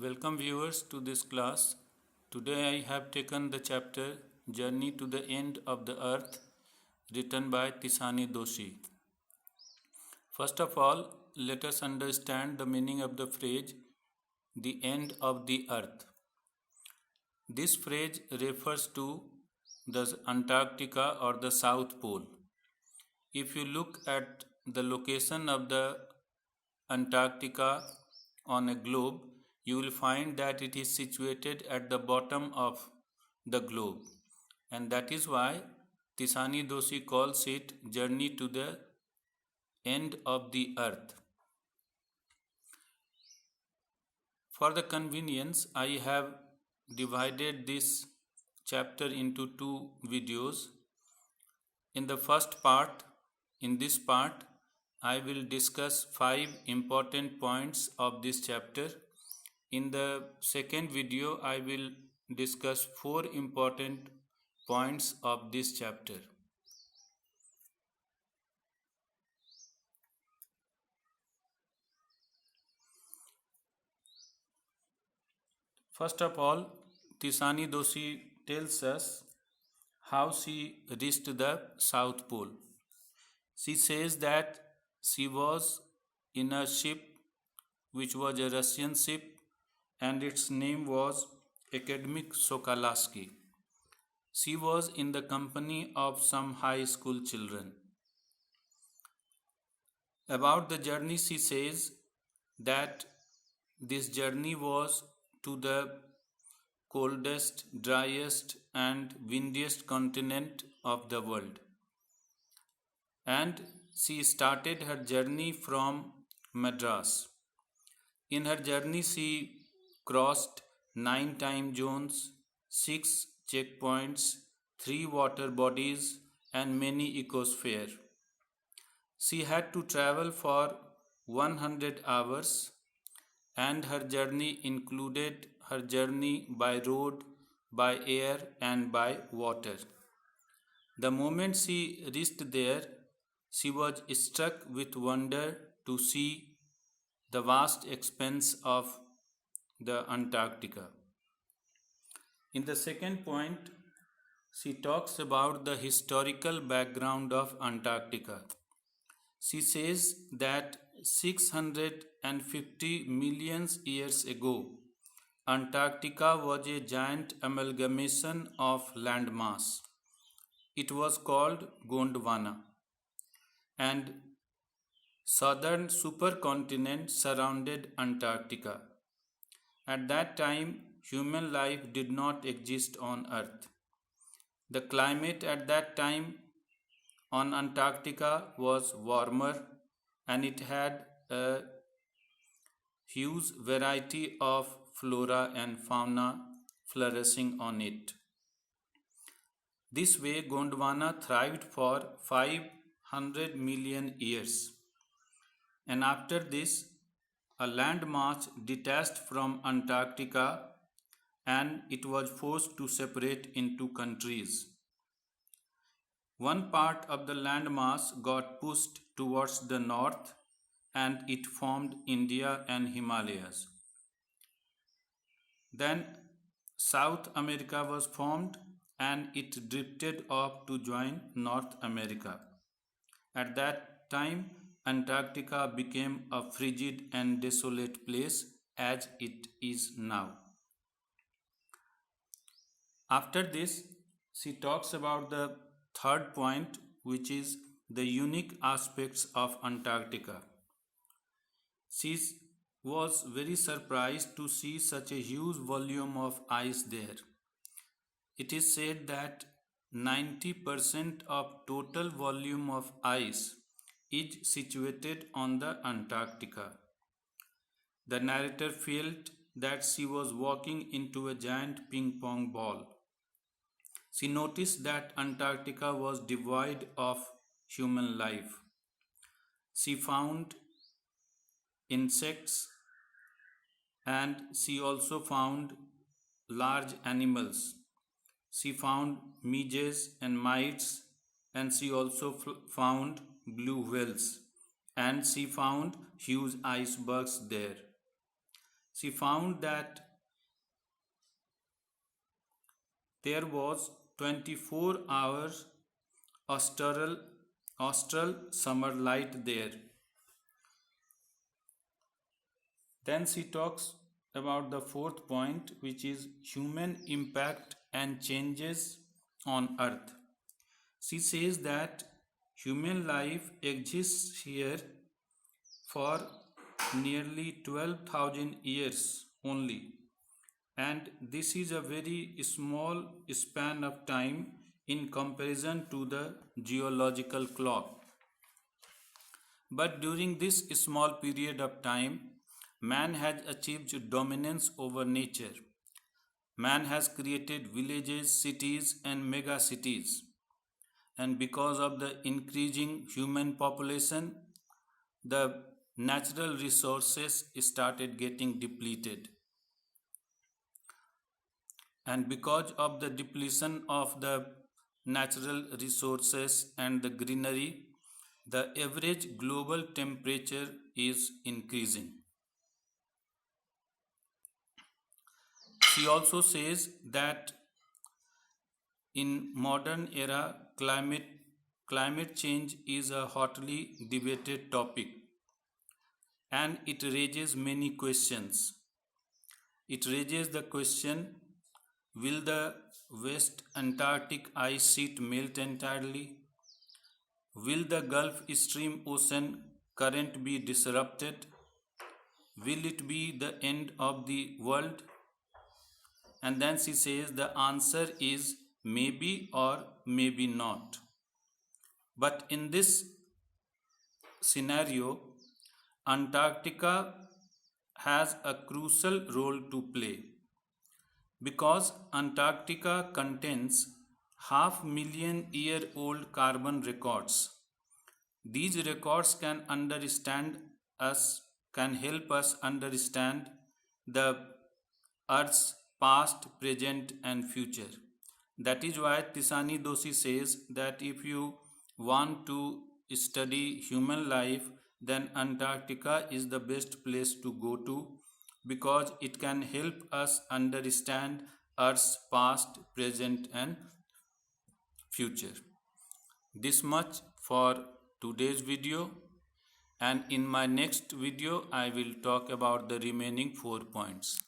Welcome viewers to this class. Today I have taken the chapter Journey to the End of the Earth written by Tisani Doshi. First of all, let us understand the meaning of the phrase the end of the earth. This phrase refers to the Antarctica or the South Pole. If you look at the location of the Antarctica on a globe, you will find that it is situated at the bottom of the globe, and that is why Tisani Doshi calls it Journey to the End of the Earth. For the convenience, I have divided this chapter into two videos. In the first part, in this part, I will discuss 5 important points of this chapter. In the second video, I will discuss 4 important points of this chapter. First of all, Tisani Doshi tells us how she reached the South Pole. She says that she was in a ship which was a Russian ship and its name was Academic Sokolovsky. She was in the company of some high school children. About the journey, she says that this journey was to the coldest, driest, and windiest continent of the world. And she started her journey from Madras. In her journey, she crossed 9 time zones, 6 checkpoints, 3 water bodies, and many ecospheres. She had to travel for 100 hours, and her journey included her journey by road, by air, and by water. The moment she reached there, she was struck with wonder to see the vast expanse of the Antarctica. In the second point, she talks about the historical background of Antarctica. She says that 650 million years ago, Antarctica was a giant amalgamation of landmass. It was called Gondwana, and southern supercontinent surrounded Antarctica. At that time, human life did not exist on Earth. The climate at that time on Antarctica was warmer and it had a huge variety of flora and fauna flourishing on it. This way, Gondwana thrived for 500 million years. And after this, a landmass detached from Antarctica and it was forced to separate into countries. One part of the landmass got pushed towards the north and it formed India and Himalayas. Then South America was formed and it drifted off to join North America. At that time, Antarctica became a frigid and desolate place as it is now. After this, she talks about the third point, which is the unique aspects of Antarctica. She was very surprised to see such a huge volume of ice there. It is said that 90% of total volume of ice is situated on the Antarctica. The narrator felt that she was walking into a giant ping pong ball. She noticed that Antarctica was devoid of human life. She found insects and she also found large animals. She found midges and mites, and she also found blue whales, and she found huge icebergs there. she found that there was 24 hours austral, austral summer light there. Then she talks about the fourth point, which is human impact and changes on earth. She says that human life exists here for nearly 12,000 years only, and this is a very small span of time in comparison to the geological clock. But during this small period of time, man has achieved dominance over nature. Man has created villages, cities, and mega cities. And because of the increasing human population, the natural resources started getting depleted. And because of the depletion of the natural resources and the greenery, the average global temperature is increasing. She also says that in modern era, climate change is a hotly debated topic, and it raises many questions. It raises the question, will the West Antarctic ice sheet melt entirely? Will the Gulf Stream ocean current be disrupted? Will it be the end of the world? And then she says the answer is maybe or maybe not. But in this scenario, Antarctica has a crucial role to play because Antarctica contains 500,000 year old carbon records. These records can help us understand the Earth's past, present, and future. That is why Tisani Doshi says that if you want to study human life, then Antarctica is the best place to go to because it can help us understand Earth's past, present, and future. This much for today's video, and in my next video I will talk about the remaining 4 points.